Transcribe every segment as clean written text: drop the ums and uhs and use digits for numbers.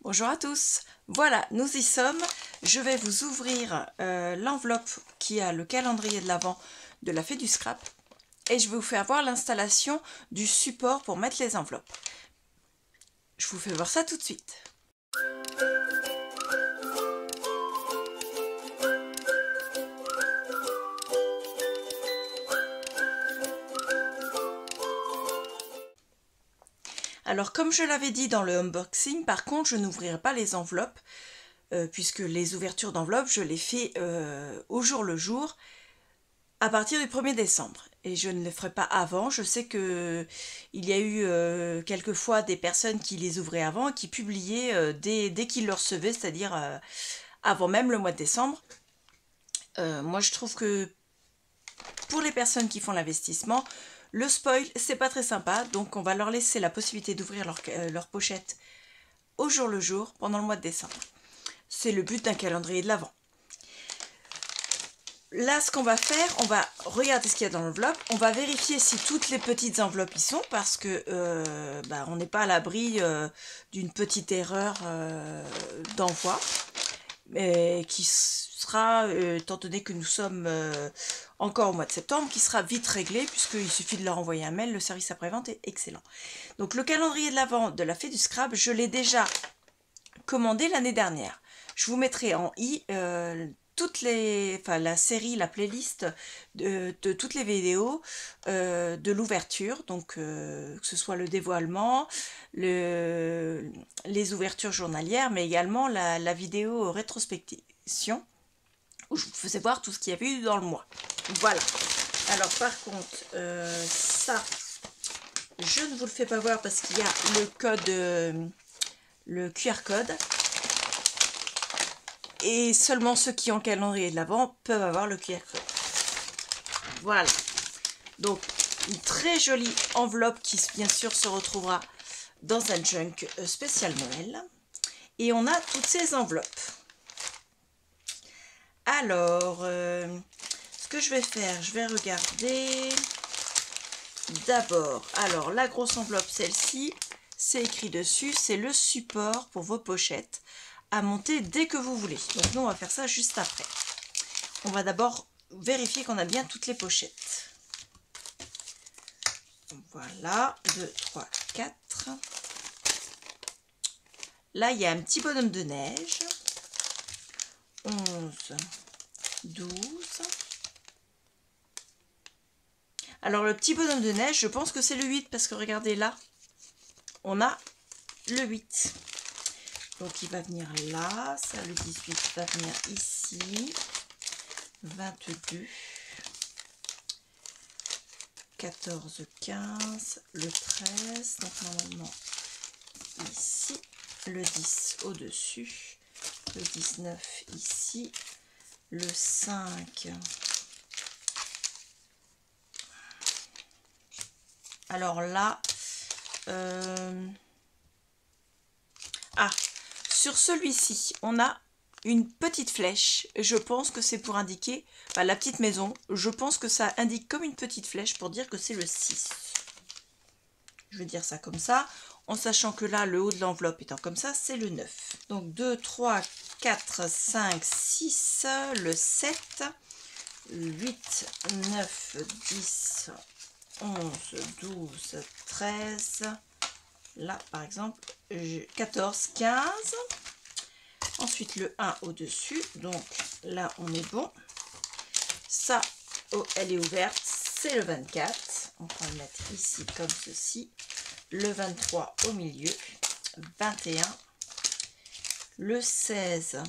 Bonjour à tous, voilà, nous y sommes. Je vais vous ouvrir l'enveloppe qui a le calendrier de l'Avent de la Fée du Scrap et je vais vous faire voir l'installation du support pour mettre les enveloppes. Je vous fais voir ça tout de suite. Alors comme je l'avais dit dans le unboxing, par contre je n'ouvrirai pas les enveloppes puisque les ouvertures d'enveloppes je les fais au jour le jour à partir du 1er décembre et je ne les ferai pas avant. Je sais que il y a eu quelquefois des personnes qui les ouvraient avant et qui publiaient dès qu'ils le recevaient, c'est-à-dire avant même le mois de décembre. Moi je trouve que pour les personnes qui font l'investissement, le spoil, c'est pas très sympa, donc on va leur laisser la possibilité d'ouvrir leur pochette au jour le jour pendant le mois de décembre. C'est le but d'un calendrier de l'Avent. Là, ce qu'on va faire, on va regarder ce qu'il y a dans l'enveloppe, on va vérifier si toutes les petites enveloppes y sont, parce que on n'est pas à l'abri d'une petite erreur d'envoi, mais qui sera, étant donné que nous sommes encore au mois de septembre, qui sera vite réglé, puisqu'il suffit de leur envoyer un mail, le service après-vente est excellent. Donc le calendrier de l'Avent de la Fée du Scrap, je l'ai déjà commandé l'année dernière. Je vous mettrai en i la série, la playlist de toutes les vidéos de l'ouverture, donc que ce soit le dévoilement, les ouvertures journalières, mais également la vidéo rétrospection où je vous faisais voir tout ce qu'il y avait eu dans le mois. Voilà. Alors par contre, ça, je ne vous le fais pas voir parce qu'il y a le code, le QR code. Et seulement ceux qui ont le calendrier de l'Avent peuvent avoir le QR code. Voilà. Donc, une très jolie enveloppe qui, bien sûr, se retrouvera dans un junk spécial Noël. Et on a toutes ces enveloppes. Alors, ce que je vais faire, je vais regarder d'abord. Alors, la grosse enveloppe, celle-ci, c'est écrit dessus, c'est le support pour vos pochettes à monter dès que vous voulez. Donc nous on va faire ça juste après. On va d'abord vérifier qu'on a bien toutes les pochettes. Voilà, 2, 3, 4. Là il y a un petit bonhomme de neige. 11, 12. Alors le petit bonhomme de neige, je pense que c'est le 8 parce que regardez là, on a le 8. Donc il va venir là, ça le 18 va venir ici, 22, 14, 15, le 13, donc normalement ici, le 10 au-dessus, le 19 ici, le 5, alors là, sur celui-ci, on a une petite flèche. Je pense que c'est pour indiquer la petite maison. Je pense que ça indique comme une petite flèche pour dire que c'est le 6. Je vais dire ça comme ça, en sachant que là, le haut de l'enveloppe étant comme ça, c'est le 9. Donc 2, 3, 4, 5, 6, le 7, 8, 9, 10, 11, 12, 13... Là, par exemple, 14, 15. Ensuite, le 1 au-dessus. Donc, là, on est bon. Ça, oh, elle est ouverte. C'est le 24. On va le mettre ici comme ceci. Le 23 au milieu. 21. Le 16.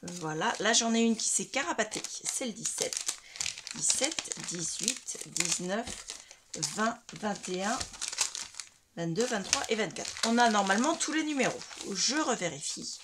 Voilà. Là, j'en ai une qui s'est carabatée. C'est le 17. 17, 18, 19, 20, 21... 22, 23 et 24. On a normalement tous les numéros. Je revérifie.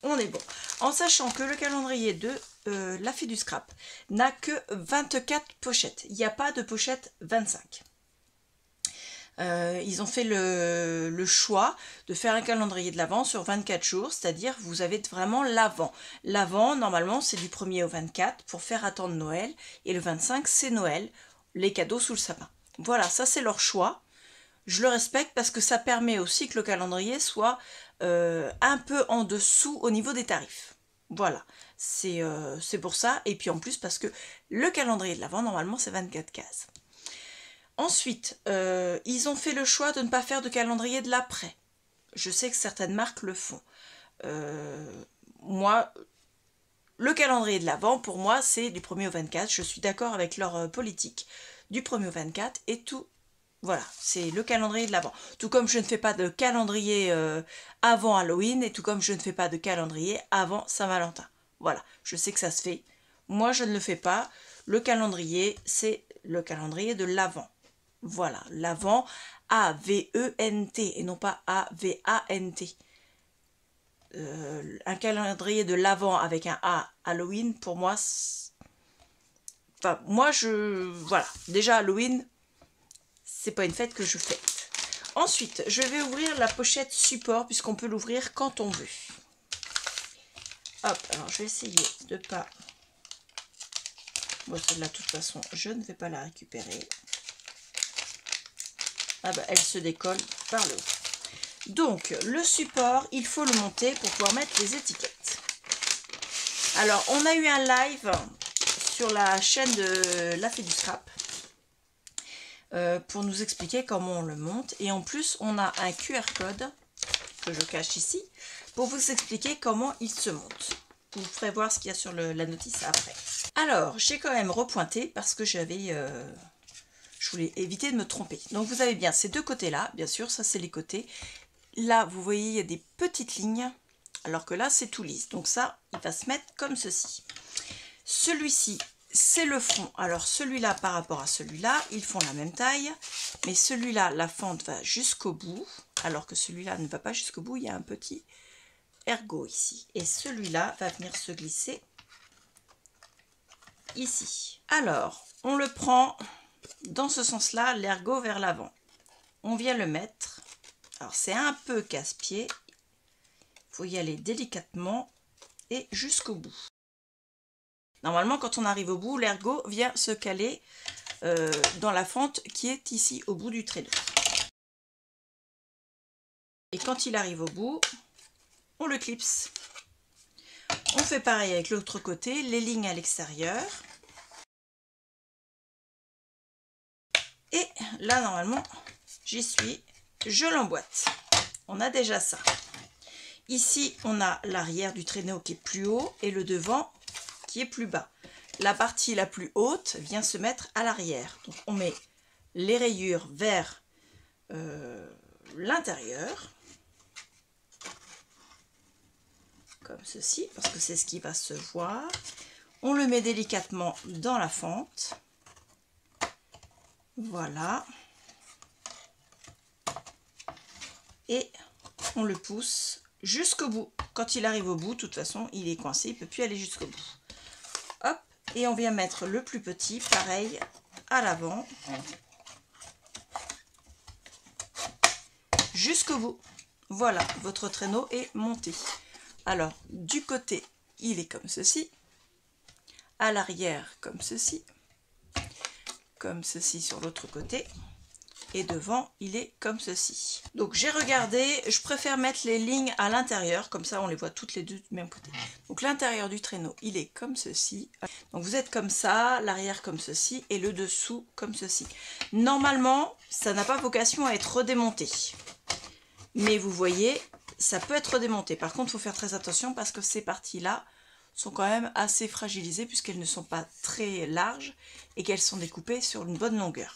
On est bon. En sachant que le calendrier de la Fée du Scrap n'a que 24 pochettes. Il n'y a pas de pochette 25. Ils ont fait le choix de faire un calendrier de l'Avent sur 24 jours, c'est-à-dire vous avez vraiment l'Avent. L'Avent, normalement, c'est du 1er au 24 pour faire attendre Noël. Et le 25, c'est Noël, les cadeaux sous le sapin. Voilà, ça c'est leur choix. je le respecte parce que ça permet aussi que le calendrier soit un peu en dessous au niveau des tarifs. Voilà, c'est pour ça. Et puis en plus parce que le calendrier de l'Avent, normalement, c'est 24 cases. Ensuite, ils ont fait le choix de ne pas faire de calendrier de l'après. Je sais que certaines marques le font. Moi, le calendrier de l'Avent, pour moi, c'est du 1er au 24. Je suis d'accord avec leur politique du 1er au 24 et tout. Voilà, c'est le calendrier de l'Avent. Tout comme je ne fais pas de calendrier avant Halloween et tout comme je ne fais pas de calendrier avant Saint-Valentin. Voilà, je sais que ça se fait. Moi, je ne le fais pas. Le calendrier, c'est le calendrier de l'Avent. Voilà, l'Avent, A-V-E-N-T et non pas A-V-A-N-T. Un calendrier de l'Avent avec un A Halloween, pour moi, enfin, moi, voilà, déjà Halloween, c'est pas une fête que je fête. Ensuite, je vais ouvrir la pochette support puisqu'on peut l'ouvrir quand on veut. Hop, alors je vais essayer de pas... Bon, celle-là, de toute façon, je ne vais pas la récupérer. Ah bah, elle se décolle par le haut. Donc, le support, il faut le monter pour pouvoir mettre les étiquettes. Alors, on a eu un live sur la chaîne de La Fée du Scrap pour nous expliquer comment on le monte. Et en plus, on a un QR code que je cache ici pour vous expliquer comment il se monte. Vous ferez voir ce qu'il y a sur la notice après. Alors, j'ai quand même repointé parce que j'avais... je voulais éviter de me tromper. Donc, vous avez bien ces deux côtés-là. Bien sûr, ça, c'est les côtés. Là, vous voyez, il y a des petites lignes. Alors que là, c'est tout lisse. Donc ça, il va se mettre comme ceci. Celui-ci, c'est le fond. Alors celui-là par rapport à celui-là, ils font la même taille. Mais celui-là, la fente va jusqu'au bout. Alors que celui-là ne va pas jusqu'au bout. Il y a un petit ergot ici. Et celui-là va venir se glisser ici. Alors, on le prend dans ce sens-là, l'ergot vers l'avant. On vient le mettre. Alors c'est un peu casse-pied. Il faut y aller délicatement et jusqu'au bout. Normalement, quand on arrive au bout, l'ergot vient se caler dans la fente qui est ici au bout du traîneau. Et quand il arrive au bout, on le clipse. On fait pareil avec l'autre côté, les lignes à l'extérieur. Et là, normalement, j'y suis, je l'emboîte. On a déjà ça. Ici, on a l'arrière du traîneau qui est plus haut et le devant qui est plus bas. La partie la plus haute vient se mettre à l'arrière. Donc, on met les rayures vers l'intérieur. Comme ceci, parce que c'est ce qui va se voir. On le met délicatement dans la fente. Voilà. Et on le pousse jusqu'au bout. Quand il arrive au bout, de toute façon, il est coincé, il ne peut plus aller jusqu'au bout. Hop, et on vient mettre le plus petit, pareil, à l'avant. Jusqu'au bout. Voilà, votre traîneau est monté. Alors, du côté, il est comme ceci. À l'arrière, comme ceci. Comme ceci sur l'autre côté. Et devant, il est comme ceci. Donc j'ai regardé, je préfère mettre les lignes à l'intérieur, comme ça on les voit toutes les deux du même côté. Donc l'intérieur du traîneau, il est comme ceci. Donc vous êtes comme ça, l'arrière comme ceci, et le dessous comme ceci. Normalement, ça n'a pas vocation à être redémonté. Mais vous voyez, ça peut être redémonté. Par contre, il faut faire très attention parce que ces parties-là sont quand même assez fragilisées puisqu'elles ne sont pas très larges et qu'elles sont découpées sur une bonne longueur.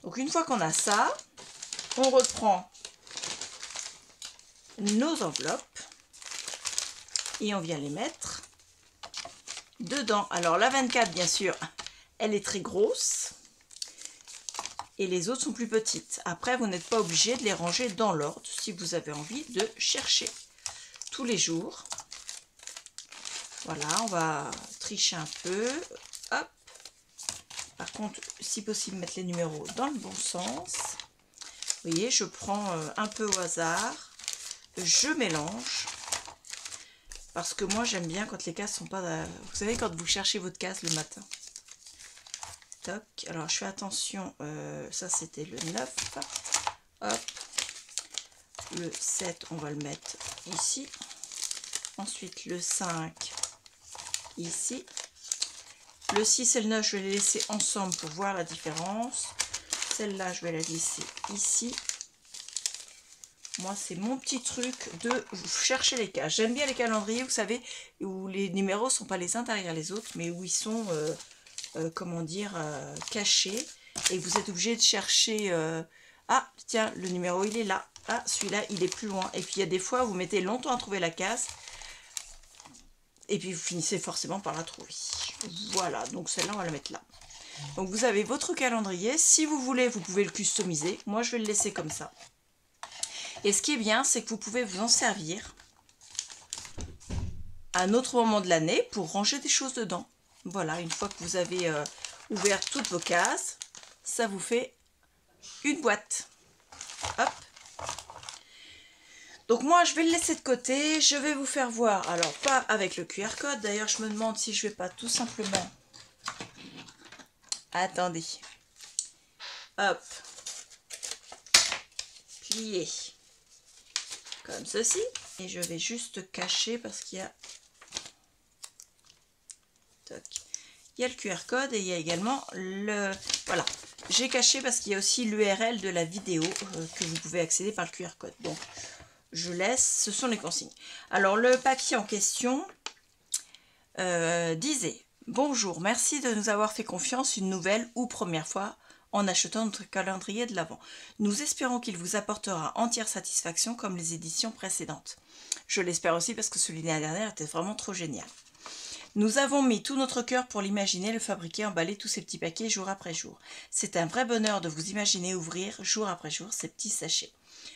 Donc une fois qu'on a ça, on reprend nos enveloppes et on vient les mettre dedans. Alors la 24 bien sûr, elle est très grosse et les autres sont plus petites. Après vous n'êtes pas obligé de les ranger dans l'ordre si vous avez envie de chercher tous les jours. Voilà, on va tricher un peu. Hop. Par contre, si possible, mettre les numéros dans le bon sens. Vous voyez, je prends un peu au hasard. Je mélange. Parce que moi, j'aime bien quand les cases sont pas... Vous savez, quand vous cherchez votre case le matin. Toc. Alors, je fais attention. Ça, c'était le 9. Hop. Le 7, on va le mettre ici. Ensuite, le 5, ici. Le 6 et le 9, je vais les laisser ensemble pour voir la différence. Celle-là, je vais la glisser ici. Moi, c'est mon petit truc de chercher les cases. J'aime bien les calendriers, vous savez, où les numéros ne sont pas les uns derrière les autres, mais où ils sont, comment dire, cachés. Et vous êtes obligé de chercher... ah, tiens, le numéro, il est là. Ah, celui-là, il est plus loin. Et puis, il y a des fois, vous mettez longtemps à trouver la case. Et puis, vous finissez forcément par la trouver. Voilà, donc celle-là, on va la mettre là. Donc, vous avez votre calendrier. Si vous voulez, vous pouvez le customiser. Moi, je vais le laisser comme ça. Et ce qui est bien, c'est que vous pouvez vous en servir à un autre moment de l'année pour ranger des choses dedans. Voilà, une fois que vous avez ouvert toutes vos cases, ça vous fait une boîte. Hop. Donc moi, je vais le laisser de côté. Je vais vous faire voir, alors pas avec le QR code. D'ailleurs, je me demande si je vais pas tout simplement... Attendez. Hop. Plier. Comme ceci. Et je vais juste cacher parce qu'il y a... Toc. Il y a le QR code et il y a également le... Voilà. J'ai caché parce qu'il y a aussi l'URL de la vidéo que vous pouvez accéder par le QR code. Donc, je laisse. Ce sont les consignes. Alors, le papier en question disait... Bonjour, merci de nous avoir fait confiance une nouvelle ou première fois en achetant notre calendrier de l'Avent. Nous espérons qu'il vous apportera entière satisfaction comme les éditions précédentes. Je l'espère aussi parce que celui de l'année dernière était vraiment trop génial. Nous avons mis tout notre cœur pour l'imaginer, le fabriquer, emballer tous ces petits paquets jour après jour. C'est un vrai bonheur de vous imaginer ouvrir jour après jour ces petits sachets.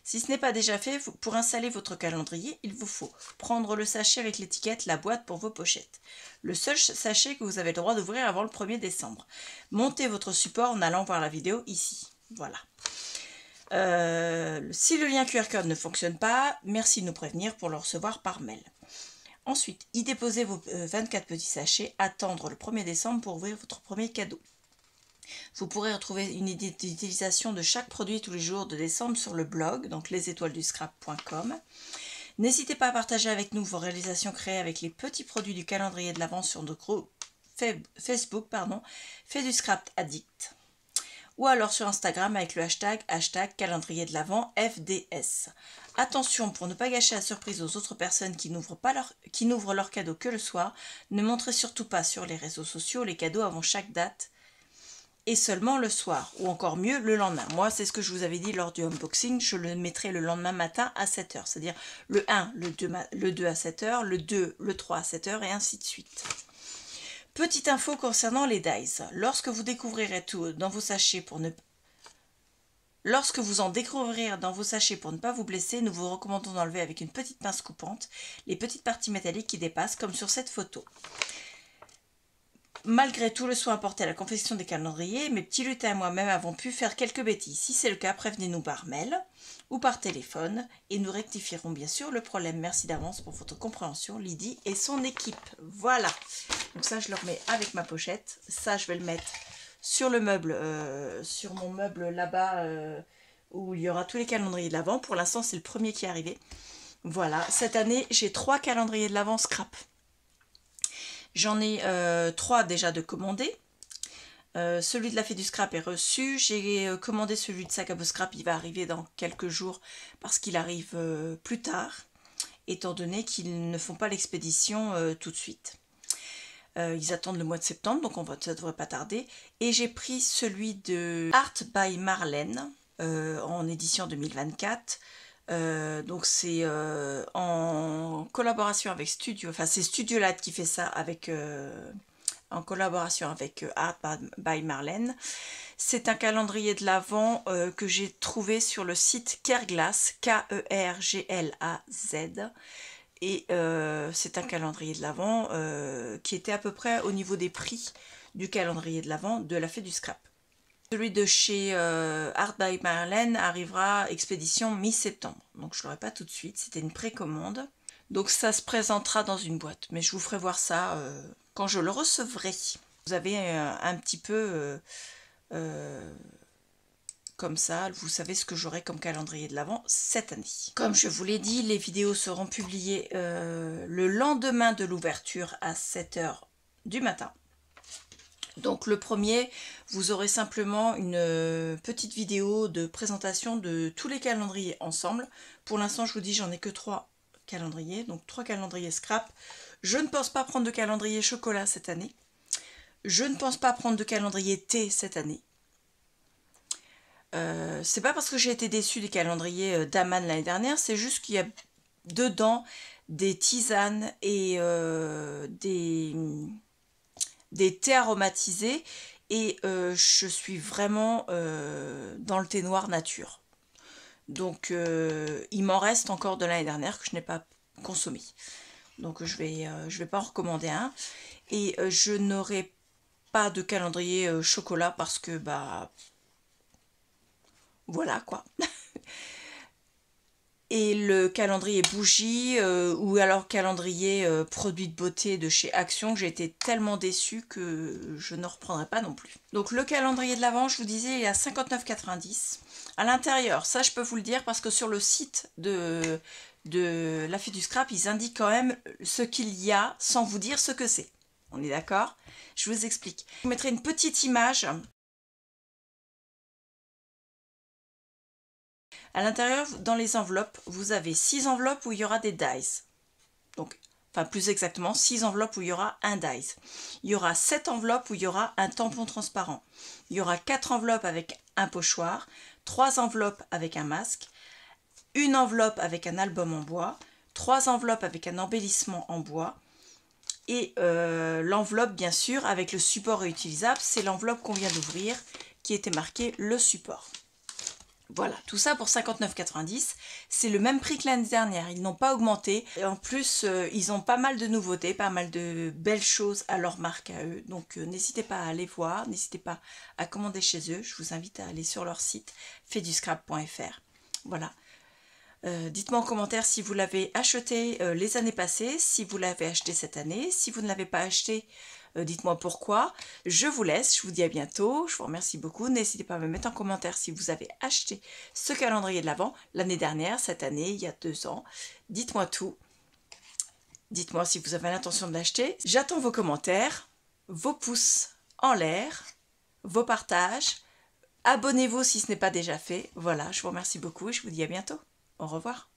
Si ce n'est pas déjà fait, pour installer votre calendrier, il vous faut prendre le sachet avec l'étiquette, la boîte pour vos pochettes. Le seul sachet que vous avez le droit d'ouvrir avant le 1er décembre. Montez votre support en allant voir la vidéo ici. Voilà. Si le lien QR code ne fonctionne pas, merci de nous prévenir pour le recevoir par mail. Ensuite, y déposez vos 24 petits sachets, attendre le 1er décembre pour ouvrir votre premier cadeau. Vous pourrez retrouver une idée d'utilisation de chaque produit tous les jours de décembre sur le blog, donc lesétoilesduscrap.com. N'hésitez pas à partager avec nous vos réalisations créées avec les petits produits du calendrier de l'Avent sur notre groupe Facebook, Fait du Scrap Addict. Ou alors sur Instagram avec le hashtag calendrier de l'Avent FDS. Attention, pour ne pas gâcher la surprise aux autres personnes qui n'ouvrent leurs cadeaux que le soir, ne montrez surtout pas sur les réseaux sociaux les cadeaux avant chaque date et seulement le soir, ou encore mieux le lendemain. Moi, c'est ce que je vous avais dit lors du unboxing, je le mettrai le lendemain matin à 7 h, c'est-à-dire le 1, le 2 à 7 h, le 2, le 3 à 7 h et ainsi de suite. Petite info concernant les dies. Lorsque vous découvrirez tout dans vos sachets Lorsque vous en découvrirez dans vos sachets pour ne pas vous blesser, nous vous recommandons d'enlever avec une petite pince coupante les petites parties métalliques qui dépassent, comme sur cette photo. Malgré tout le soin apporté à la confection des calendriers, mes petits lutins et moi-même avons pu faire quelques bêtises. Si c'est le cas, prévenez-nous par mail ou par téléphone et nous rectifierons bien sûr le problème. Merci d'avance pour votre compréhension, Lydie et son équipe. Voilà. Donc ça, je le remets avec ma pochette. Ça, je vais le mettre sur le meuble, sur mon meuble là-bas où il y aura tous les calendriers de l'Avent. Pour l'instant, c'est le premier qui est arrivé. Voilà. Cette année, j'ai 3 calendriers de l'Avent scrap. J'en ai 3 déjà de commandés. Celui de la Fée du Scrap est reçu. J'ai commandé celui de Sac à Dos Scrap. Il va arriver dans quelques jours parce qu'il arrive plus tard, étant donné qu'ils ne font pas l'expédition tout de suite. Ils attendent le mois de septembre, donc ça ne devrait pas tarder. Et j'ai pris celui de Art by Marlène en édition 2024. Donc c'est en collaboration avec Studio, enfin c'est Studiolab qui fait ça avec en collaboration avec Art by Marlène. C'est un calendrier de l'Avent que j'ai trouvé sur le site Kerglas, Kerglaz, et c'est un calendrier de l'Avent qui était à peu près au niveau des prix du calendrier de l'Avent de la Fée du Scrap. Celui de chez Art by Marlène arrivera expédition mi-septembre. Donc je ne l'aurai pas tout de suite, c'était une précommande. Donc ça se présentera dans une boîte. Mais je vous ferai voir ça quand je le recevrai. Vous avez un petit peu Comme ça, vous savez ce que j'aurai comme calendrier de l'Avent cette année. Comme je vous l'ai dit, les vidéos seront publiées le lendemain de l'ouverture à 7 h du matin. Donc le premier, vous aurez simplement une petite vidéo de présentation de tous les calendriers ensemble. Pour l'instant, je vous dis, j'en ai que 3 calendriers, donc 3 calendriers scrap. Je ne pense pas prendre de calendrier chocolat cette année. Je ne pense pas prendre de calendrier thé cette année. C'est pas parce que j'ai été déçue des calendriers d'Aman l'année dernière, c'est juste qu'il y a dedans des tisanes et des thés aromatisés et je suis vraiment dans le thé noir nature. Donc il m'en reste encore de l'année dernière que je n'ai pas consommé. Donc je vais pas en recommander un. Et je n'aurai pas de calendrier chocolat parce que bah voilà quoi. Et le calendrier bougie ou alors calendrier produit de beauté de chez Action, j'ai été tellement déçue que je ne reprendrai pas non plus. Donc le calendrier de l'Avent, je vous disais, il est à 59,90 €. À l'intérieur, ça je peux vous le dire parce que sur le site de la Fée du Scrap, ils indiquent quand même ce qu'il y a sans vous dire ce que c'est. On est d'accord? Je vous explique. Je vous mettrai une petite image. À l'intérieur, dans les enveloppes, vous avez 6 enveloppes où il y aura des dies. Donc, enfin plus exactement, 6 enveloppes où il y aura un dies. Il y aura 7 enveloppes où il y aura un tampon transparent. Il y aura 4 enveloppes avec un pochoir, 3 enveloppes avec un masque, une enveloppe avec un album en bois, 3 enveloppes avec un embellissement en bois, et l'enveloppe bien sûr avec le support réutilisable, c'est l'enveloppe qu'on vient d'ouvrir qui était marqué le support. Voilà, tout ça pour 59,90 €. C'est le même prix que l'année dernière, ils n'ont pas augmenté. Et en plus, ils ont pas mal de nouveautés, pas mal de belles choses à leur marque à eux. Donc n'hésitez pas à aller voir, n'hésitez pas à commander chez eux. Je vous invite à aller sur leur site faitduscrap.fr. Voilà. Dites-moi en commentaire si vous l'avez acheté les années passées, si vous l'avez acheté cette année. Si vous ne l'avez pas acheté, dites-moi pourquoi. Je vous laisse, je vous dis à bientôt. Je vous remercie beaucoup. N'hésitez pas à me mettre en commentaire si vous avez acheté ce calendrier de l'Avent l'année dernière, cette année, il y a 2 ans. Dites-moi tout. Dites-moi si vous avez l'intention de l'acheter. J'attends vos commentaires, vos pouces en l'air, vos partages. Abonnez-vous si ce n'est pas déjà fait. Voilà, je vous remercie beaucoup et je vous dis à bientôt. Au revoir.